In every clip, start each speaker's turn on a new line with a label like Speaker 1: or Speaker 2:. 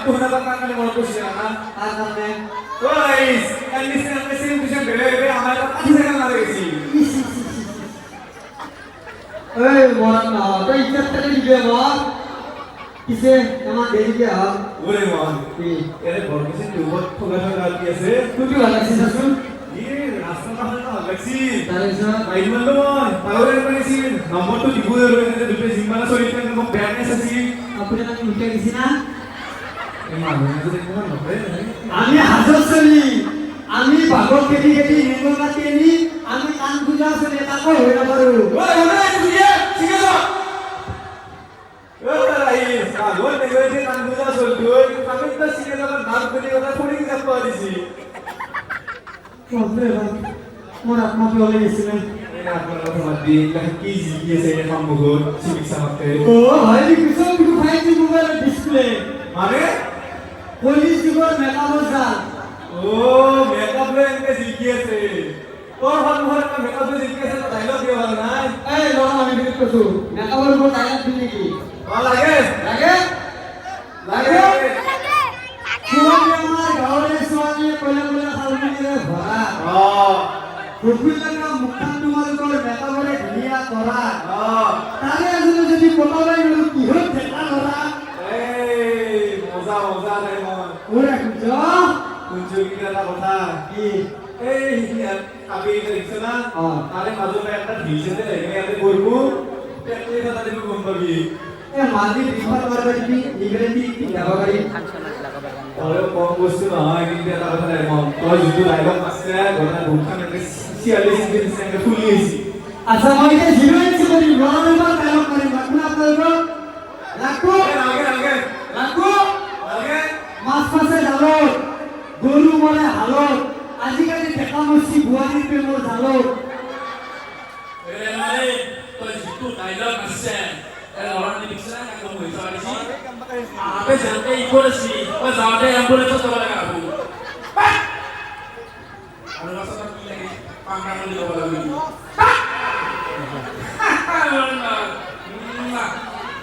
Speaker 1: শুনা কথা কাৰণে মনত পৰিছে না
Speaker 2: তাৰ কাৰণে
Speaker 1: গাইস এন্ডিসন মেসেজ দিছেন বেলে আমার এটা 5 সেকেন্ড লাগে গেছি
Speaker 2: এই মরণ না তো ইজ্জত থেকে দিবে মর কিসে আমার দেরি কে হাল
Speaker 1: ওরে মন
Speaker 2: কি
Speaker 1: এরে বলতেছে তুই বহুত ঠোকা ঠোকা কি আছে
Speaker 2: তুই কি লাগাছিস শুন
Speaker 1: ये रास्ता का ना गैक्सी
Speaker 2: তারে স্যার
Speaker 1: ভাই বন্ধু মন পাগল করেছি নম্বর তো দিব রইছে দুটো জিম্মানা সরিতে কোনো ব্যানেস আছে
Speaker 2: আপনি আমি উঠে গেছি না
Speaker 1: এই মানুষ যদি কোন নবে
Speaker 2: আমি হাজর চলি আমি বাগর কেটি কেটি নির্মলা কেনি আমি কান বুঝা চলে তাকো হই না পারো
Speaker 1: ওরে ওরে তুই ঠিক আছে ওরে রাইস পাগল দেখে কান বুঝা চল তুই আমি তো শিখে যাবার নাম করে কথা পড়ে কি যাব দিছি
Speaker 2: বলতে মোর আত্মা চলে গেছিল
Speaker 1: এই আপনার কথা বাদ দিয়ে কি জিজ্ঞেস এই সম্মুখত চিকিৎসা করতে
Speaker 2: ও ভাই কিছু কিছু ফাইজি মোবাইল ডিসপ্লে
Speaker 1: মানে
Speaker 2: পুলিশ যুগর মেকআপ জাল
Speaker 1: ও মেকআপ রে এনকে জিজ্ঞেস তোর সম্মুখত একটা মেকআপ রে জিজ্ঞেস তো ডায়লগ দিয়ে ভালো নাই
Speaker 2: এই লড়া আমি বিক্রি করছো মেকআপের উপর ডায়লগ দিলি কি
Speaker 1: ভালো লাগে
Speaker 2: লাগে
Speaker 1: লাগে
Speaker 2: সুয়ানি আমার গাওরে সুয়ানি কইলা কইলা খাউনি রে ভরা ফুটবলটা মুখান তোমালোকৰ মেকআপৰে ধুনীয়া কৰা তাৰে এজনে যদি পতাবাই গলো কি হৈ ঠেকা ধৰা
Speaker 1: এই মজা মজা রে মন
Speaker 2: ওরে কুঞ্জ
Speaker 1: কুঞ্জ কি এটা কথা
Speaker 2: কি
Speaker 1: এই আমি দেখছ না
Speaker 2: অ।
Speaker 1: তারে মাজতে একটা ভিজে দে এখানে করব টেকলি কথা দিব কোন পাবি
Speaker 2: এ মাঝি বিফল করবে কি ইংরেজি কি ব্যবহারী
Speaker 1: তাহলে কম বস্তু নহয় কিন্তু এটা কথা নাই মন তই যিটো ডায়লগ আছে ঘটনা দুখান একে 46 দিন সঙ্গে ফুলি আইছি
Speaker 2: আচ্ছা মই যে হিরোইন করি রণবার ডায়লগ করি বাকুনা করব রাখো
Speaker 1: আগে আগে
Speaker 2: রাখো
Speaker 1: আগে
Speaker 2: মাছ মাছে জালত গরু মরে হালত আজিকালি দেখা মছি বুয়ারির প্রেমর জালত
Speaker 3: এরে মানে তোর জিতু ডায়লগ আছে এর অর্ডার দিছিস না কাম হইছ আছি আবে জানতে ই করেছি ও যাওয়াতে অ্যাম্বুলেন্স তো লাগা আপু আর রাস্তা কি লাগে পাংরা মলি বলা হইনি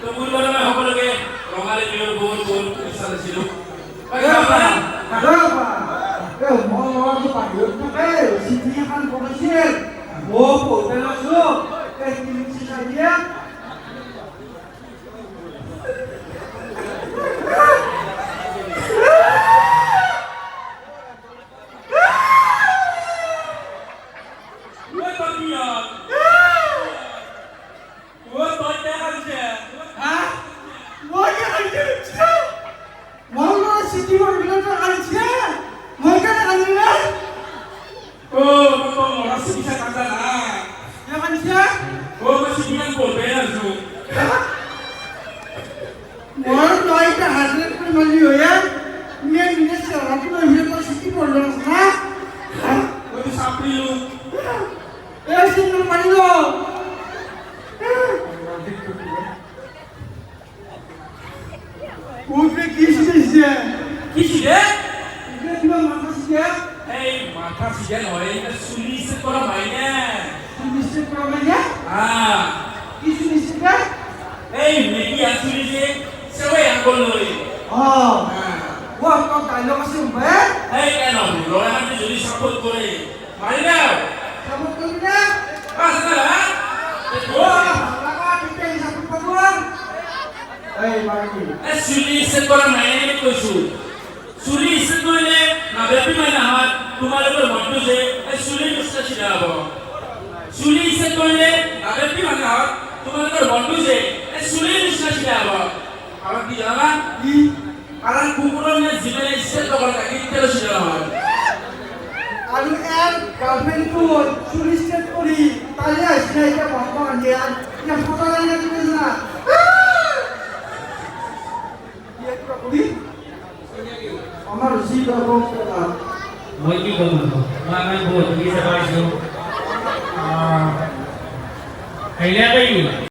Speaker 3: তো বুলবলা হবে লাগে রঙালে বিয়ের গোল গোল সাথে ছিল
Speaker 2: মতো পাঠিয়ে থাকে সিটি এখন কমার্শিয়াল ও পড়তে লাগলো এই জিনিস চাইয়া
Speaker 4: মই কি কম মই বহুত দিছে পাইছো হেইলা